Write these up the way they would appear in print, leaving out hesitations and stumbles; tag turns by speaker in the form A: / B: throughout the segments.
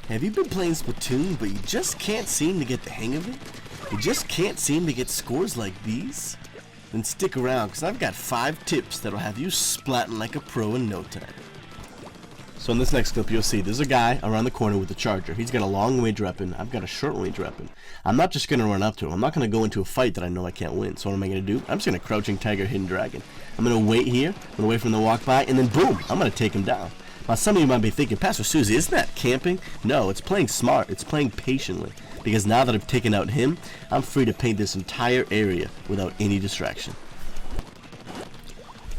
A: Have you been playing Splatoon, but you just can't seem to get the hang of it? You just can't seem to get scores like these? Then stick around, because I've got 5 tips that'll have you splatting like a pro in no time. So in this next clip, you'll see there's a guy around the corner with a charger. He's got a long range weapon. I've got a short range weapon. I'm not just going to run up to him. I'm not going to go into a fight that I know I can't win. So what am I going to do? I'm just going to crouching tiger, hidden dragon. I'm going to wait here. I'm going to wait for him to walk by, and then boom, I'm going to take him down. Now some of you might be thinking, Pastor SouZy, isn't that camping? No, it's playing smart. It's playing patiently. Because now that I've taken out him, I'm free to paint this entire area without any distraction.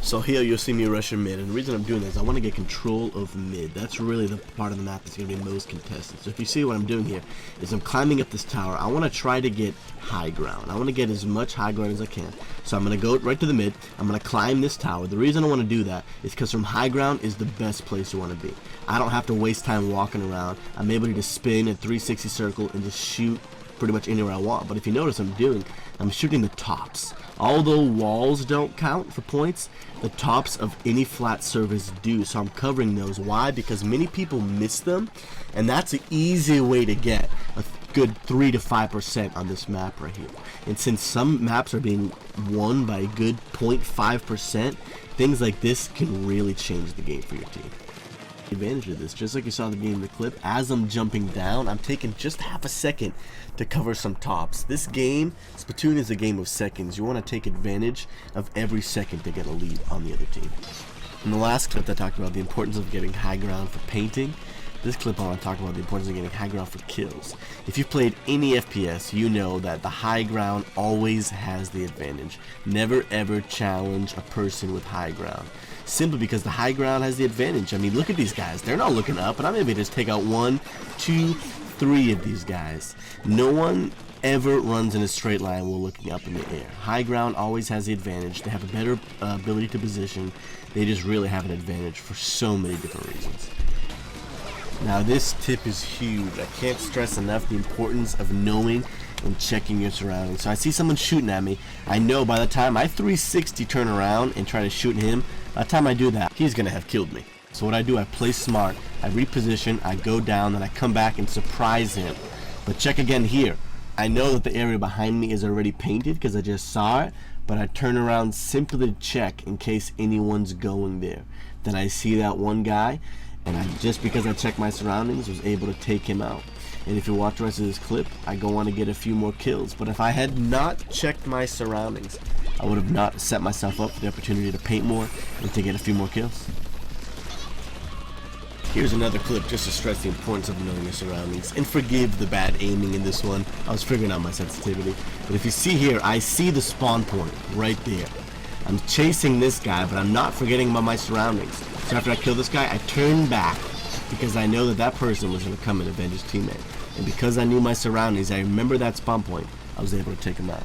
A: So here you'll see me rushing mid, and the reason I'm doing this is I want to get control of mid. That's really the part of the map that's going to be most contested. So if you see what I'm doing here is I'm climbing up this tower. I want to try to get high ground. I want to get as much high ground as I can. So I'm going to go right to the mid. I'm going to climb this tower. The reason I want to do that is because from high ground is the best place you want to be. I don't have to waste time walking around. I'm able to just spin a 360 circle and just shoot pretty much anywhere I want. But if you notice I'm shooting the tops. Although walls don't count for points, the tops of any flat surface do. So I'm covering those. Why? Because many people miss them, and that's an easy way to get a good 3 to 5% on this map right here. And since some maps are being won by a good 0.5%, things like this can really change the game for your team. Advantage of this, just like you saw at the beginning of the clip, as I'm jumping down, I'm taking just half a second to cover some tops. This game, Splatoon, is a game of seconds. You want to take advantage of every second to get a lead on the other team. In the last clip I talked about the importance of getting high ground for painting. This clip I want to talk about the importance of getting high ground for kills. If you've played any FPS, you know that the high ground always has the advantage. Never ever challenge a person with high ground. Simply because the high ground has the advantage. I mean, look at these guys. They're not looking up, and I'm able to just take out 1, 2, 3 of these guys. No one ever runs in a straight line while looking up in the air. High ground always has the advantage. They have a better ability to position. They just really have an advantage for so many different reasons. Now this tip is huge. I can't stress enough the importance of knowing and checking your surroundings. So I see someone shooting at me. I know by the time I 360 turn around and try to shoot him, by the time I do that, he's gonna have killed me. So what I do, I play smart, I reposition, I go down, then I come back and surprise him. But check again here. I know that the area behind me is already painted because I just saw it, but I turn around simply to check in case anyone's going there. Then I see that one guy, and just because I checked my surroundings, was able to take him out. And if you watch the rest of this clip, I go on to get a few more kills. But if I had not checked my surroundings, I would have not set myself up for the opportunity to paint more and to get a few more kills. Here's another clip just to stress the importance of knowing your surroundings. And forgive the bad aiming in this one. I was figuring out my sensitivity. But if you see here, I see the spawn point right there. I'm chasing this guy, but I'm not forgetting about my surroundings. So after I kill this guy, I turn back because I know that that person was going to come and avenge his teammate. And because I knew my surroundings, I remember that spawn point, I was able to take him out.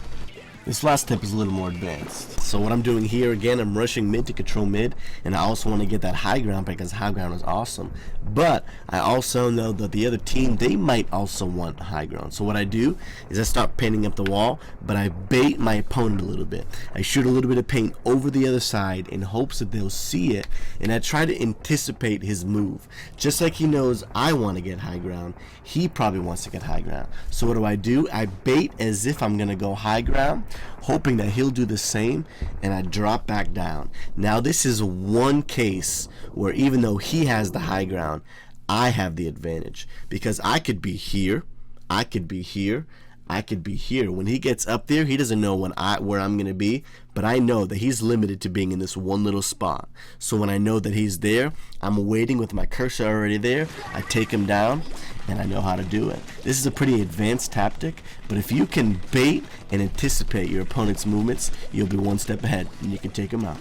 A: This last tip is a little more advanced. So what I'm doing here, again, I'm rushing mid to control mid, and I also want to get that high ground because high ground is awesome. But I also know that the other team, they might also want high ground. So what I do is I start painting up the wall, but I bait my opponent a little bit. I shoot a little bit of paint over the other side in hopes that they'll see it, and I try to anticipate his move. Just like he knows I want to get high ground, he probably wants to get high ground. So what do? I bait as if I'm going to go high ground, hoping that he'll do the same, and I drop back down. Now this is one case where even though he has the high ground, I have the advantage because I could be here, I could be here, I could be here. When he gets up there, he doesn't know where I'm gonna be, but I know that he's limited to being in this one little spot. So when I know that he's there, I'm waiting with my cursor already there. I take him down, and I know how to do it. This is a pretty advanced tactic, but if you can bait and anticipate your opponent's movements, you'll be one step ahead, and you can take him out.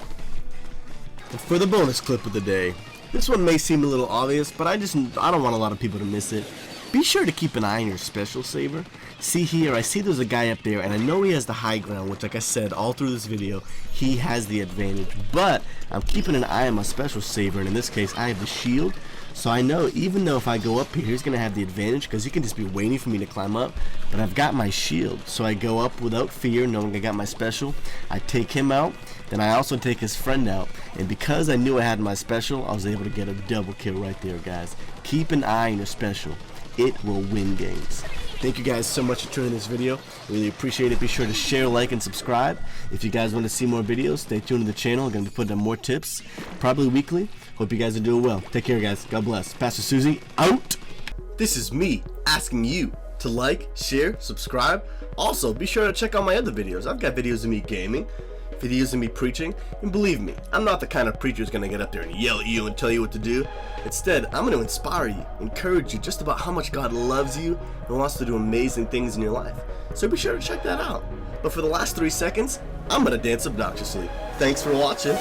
A: And for the bonus clip of the day, this one may seem a little obvious, but I don't want a lot of people to miss it. Be sure to keep an eye on your special saver. See here, I see there's a guy up there, and I know he has the high ground, which like I said all through this video, he has the advantage. But I'm keeping an eye on my special saver, and in this case, I have the shield. So I know even though if I go up here, he's going to have the advantage because he can just be waiting for me to climb up. But I've got my shield, so I go up without fear, knowing I got my special. I take him out, then I also take his friend out. And because I knew I had my special, I was able to get a double kill right there, guys. Keep an eye on your special. it will win games. Thank you guys so much for tuning this video. Really appreciate it. Be sure to share, like, and subscribe. If you guys want to see more videos, stay tuned to the channel. I'm going to put up more tips, probably weekly. Hope you guys are doing well. Take care, guys. God bless. Pastor SouZy, out. This is me asking you to like, share, subscribe. Also, be sure to check out my other videos. I've got videos of me gaming, videos of me preaching, and believe me, I'm not the kind of preacher who's going to get up there and yell at you and tell you what to do. Instead, I'm going to inspire you, encourage you just about how much God loves you and wants to do amazing things in your life. So be sure to check that out. But for the last 3 seconds, I'm going to dance obnoxiously. Thanks for watching.